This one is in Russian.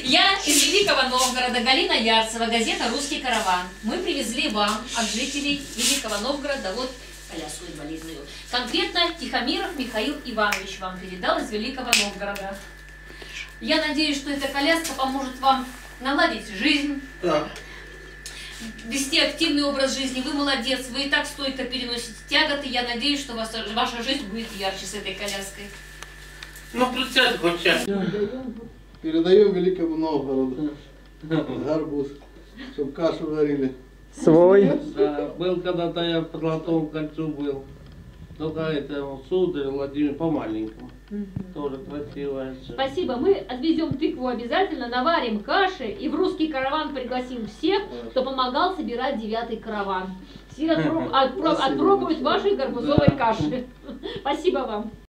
Я из Великого Новгорода, Галина Ярцева, газета «Русский караван». Мы привезли вам от жителей Великого Новгорода вот коляску инвалидную. Конкретно Тихомиров Михаил Иванович вам передал из Великого Новгорода. Я надеюсь, что эта коляска поможет вам наладить жизнь, вести активный образ жизни. Вы молодец, вы и так стойко переносите тяготы. Я надеюсь, что ваша жизнь будет ярче с этой коляской. Ну, включайте хоть сейчас. Передаем Великому Новгороду гарбуз, чтобы кашу варили. Свой. Да, был когда-то я по Золотому кольцу был. Только это сударь Владимир по-маленькому. Тоже красивая. Спасибо. Мы отвезем тыкву обязательно, наварим каши и в русский караван пригласим всех, кто помогал собирать 9-й караван. Все отпробуют вашей гарбузовой каши. Спасибо вам.